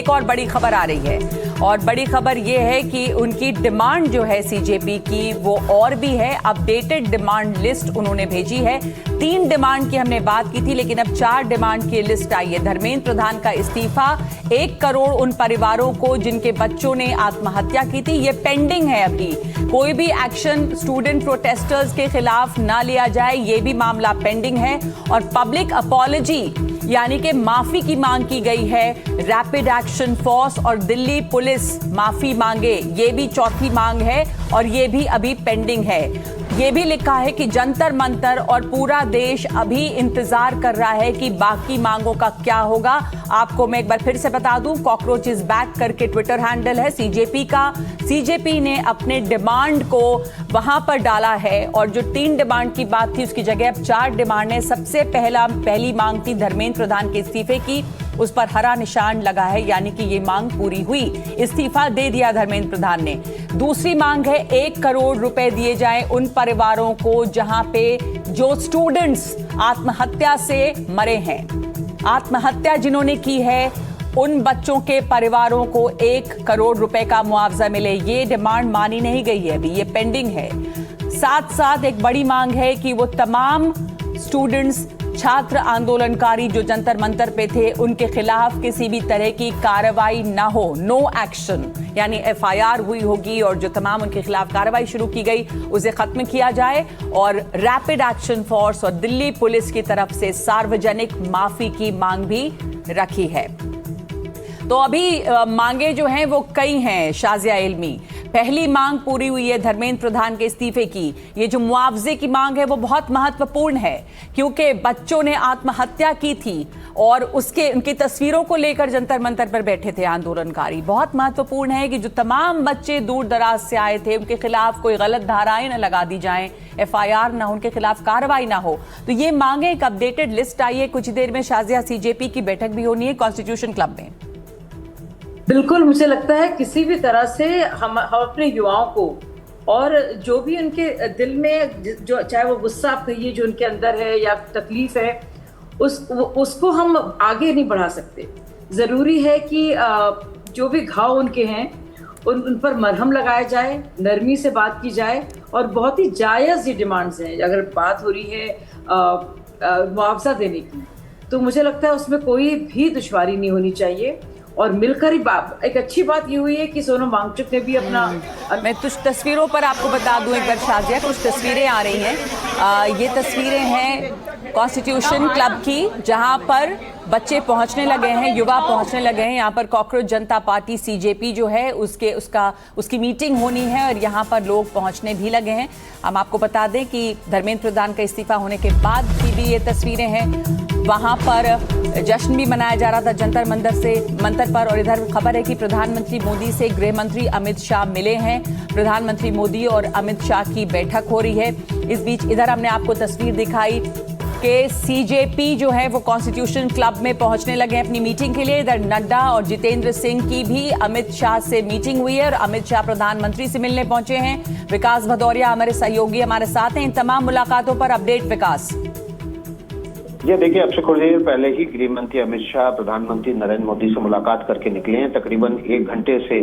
एक और बड़ी खबर आ रही है और बड़ी खबर ये है कि उनकी डिमांड जो है सीजेपी की वो और भी है। अपडेटेड डिमांड लिस्ट उन्होंने भेजी है। 3 डिमांड की हमने बात की थी, लेकिन अब 4 डिमांड की लिस्ट आई है। धर्मेंद्र प्रधान का इस्तीफा, 1 करोड़ उन परिवारों को जिनके बच्चों ने आत्महत्या की थी, ये पेंडिंग है। अभी कोई भी एक्शन स्टूडेंट प्रोटेस्टर्स के खिलाफ ना लिया जाए, ये भी मामला पेंडिंग है। और पब्लिक अपॉलॉजी यानी कि माफी की मांग की गई है। रैपिड एक्शन फोर्स और दिल्ली पुलिस माफी मांगे, ये भी चौथी मांग है और ये भी अभी पेंडिंग है। ये भी लिखा है कि जंतर मंतर और पूरा देश अभी इंतजार कर रहा है कि बाकी मांगों का क्या होगा। आपको मैं एक बार फिर से बता दूं, कॉकरोच इज बैक करके ट्विटर हैंडल है सीजेपी का। सीजेपी ने अपने डिमांड को वहां पर डाला है और जो 3 डिमांड की बात थी उसकी जगह अब 4 डिमांड है। सबसे पहली मांग थी धर्मेंद्र प्रधान के इस्तीफे की, उस पर हरा निशान लगा है, यानी कि ये मांग पूरी हुई, इस्तीफा दे दिया धर्मेंद्र प्रधान ने। दूसरी मांग है 1 करोड़ रुपए दिए जाएं उन परिवारों को जहां पे जो स्टूडेंट्स आत्महत्या से मरे हैं। आत्महत्या जिन्होंने की है उन बच्चों के परिवारों को 1 करोड़ रुपए का मुआवजा मिले। ये डिमांड मानी नहीं गई है, अभी ये पेंडिंग है। साथ साथ एक बड़ी मांग है कि वो तमाम स्टूडेंट्स, छात्र आंदोलनकारी जो जंतर मंतर पे थे, उनके खिलाफ किसी भी तरह की कार्रवाई ना हो, नो एक्शन, यानी एफआईआर हुई होगी और जो तमाम उनके खिलाफ कार्रवाई शुरू की गई उसे खत्म किया जाए। और रैपिड एक्शन फोर्स और दिल्ली पुलिस की तरफ से सार्वजनिक माफी की मांग भी रखी है। तो अभी मांगे जो हैं वो कई हैं शाजिया इल्मी। पहली मांग पूरी हुई है धर्मेंद्र प्रधान के इस्तीफे की। ये जो मुआवजे की मांग है वो बहुत महत्वपूर्ण है क्योंकि बच्चों ने आत्महत्या की थी और उनकी तस्वीरों को लेकर जंतर मंतर पर बैठे थे आंदोलनकारी। बहुत महत्वपूर्ण है कि जो तमाम बच्चे दूर दराज से आए थे उनके खिलाफ कोई गलत धाराएं न लगा दी जाएं, एफआईआर ना हो, उनके खिलाफ कार्रवाई ना हो। तो ये मांगे, एक अपडेटेड लिस्ट आई है कुछ देर में। शाजिया, सीजेपी की बैठक भी होनी है कॉन्स्टिट्यूशन क्लब में। बिल्कुल, मुझे लगता है किसी भी तरह से हम अपने युवाओं को और जो भी उनके दिल में जो चाहे वो गुस्सा आप कहिए जो उनके अंदर है या तकलीफ है उसको हम आगे नहीं बढ़ा सकते। ज़रूरी है कि जो भी घाव उनके हैं उन पर मरहम लगाया जाए, नरमी से बात की जाए और बहुत ही जायज़ ये डिमांड्स हैं। अगर बात हो रही है मुआवजा देने की तो मुझे लगता है उसमें कोई भी दुश्वारी नहीं होनी चाहिए और मिलकर ही एक अच्छी बात ये हुई है कि सोनम वांगचुक ने भी अपना मैं कुछ तस्वीरों पर आपको बता दूं एक बार शाजिया, कुछ तस्वीरें आ रही हैं। ये तस्वीरें हैं कॉन्स्टिट्यूशन क्लब की जहां पर बच्चे पहुंचने लगे हैं, युवा पहुंचने लगे हैं। यहाँ पर कॉकरोच जनता पार्टी सीजेपी जो है उसकी मीटिंग होनी है और यहाँ पर लोग पहुंचने भी लगे हैं। हम आपको बता दें कि धर्मेंद्र प्रधान का इस्तीफा होने के बाद की भी ये तस्वीरें हैं। वहां पर जश्न भी मनाया जा रहा था जंतर मंतर पर। और इधर खबर है कि प्रधानमंत्री मोदी से गृह मंत्री अमित शाह मिले हैं। प्रधानमंत्री मोदी और अमित शाह की बैठक हो रही है। इस बीच इधर हमने आपको तस्वीर दिखाई कि सीजेपी जो है वो कॉन्स्टिट्यूशन क्लब में पहुंचने लगे हैं अपनी मीटिंग के लिए। इधर नड्डा और जितेंद्र सिंह की भी अमित शाह से मीटिंग हुई है और अमित शाह प्रधानमंत्री से मिलने पहुंचे हैं। विकास भदौरिया हमारे सहयोगी हमारे साथ हैं। इन तमाम मुलाकातों पर अपडेट विकास। ये देखिए, अब से कुछ देर पहले ही गृह मंत्री अमित शाह प्रधानमंत्री नरेंद्र मोदी से मुलाकात करके निकले हैं। तकरीबन 1 घंटे से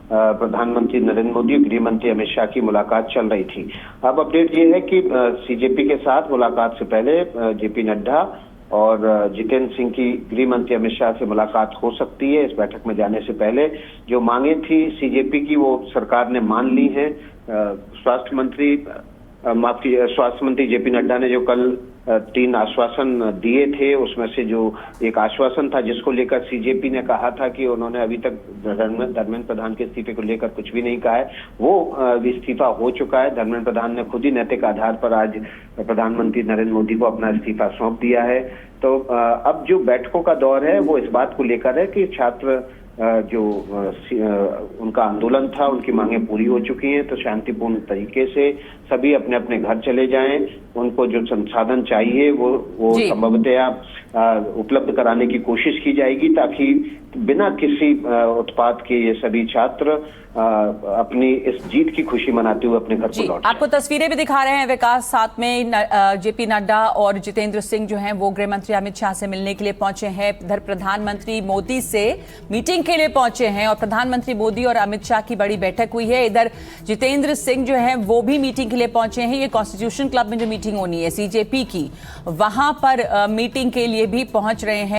प्रधानमंत्री नरेंद्र मोदी और गृह मंत्री अमित शाह की मुलाकात चल रही थी। अब अपडेट ये है कि सीजेपी के साथ मुलाकात से पहले जेपी नड्डा और जितेंद्र सिंह की गृह मंत्री अमित शाह से मुलाकात हो सकती है। इस बैठक में जाने से पहले जो मांगे थी सीजेपी की वो सरकार ने मान ली है। स्वास्थ्य मंत्री जेपी नड्डा ने जो कल 3 आश्वासन दिए थे उसमें से जो एक आश्वासन था जिसको लेकर सीजेपी ने कहा था कि उन्होंने अभी तक धर्मेंद्र प्रधान के इस्तीफे को लेकर कुछ भी नहीं कहा है, वो इस्तीफा हो चुका है। धर्मेंद्र प्रधान ने खुद ही नैतिक आधार पर आज प्रधानमंत्री नरेंद्र मोदी को अपना इस्तीफा सौंप दिया है। तो अब जो बैठकों का दौर है वो इस बात को लेकर है कि छात्र जो उनका आंदोलन था उनकी मांगें पूरी हो चुकी हैं, तो शांतिपूर्ण तरीके से सभी अपने अपने घर चले जाएं। उनको जो संसाधन चाहिए वो संभवतः उपलब्ध कराने की कोशिश की जाएगी ताकि बिना किसी उत्पात के ये सभी छात्र अपनी इस जीत की खुशी मनाते हुए अपने घर को लौट आपको तस्वीरें भी दिखा रहे हैं विकास, साथ में जेपी नड्डा और जितेंद्र सिंह जो हैं वो गृह मंत्री अमित शाह से मिलने के लिए पहुंचे हैं। इधर प्रधानमंत्री मोदी से मीटिंग के लिए पहुंचे हैं और प्रधानमंत्री मोदी और अमित शाह की बड़ी बैठक हुई है। इधर जितेंद्र सिंह जो है वो भी मीटिंग के लिए पहुंचे हैं। ये कॉन्स्टिट्यूशन क्लब में जो मीटिंग होनी है सीजेपी की, वहां पर मीटिंग के लिए भी पहुंच रहे हैं।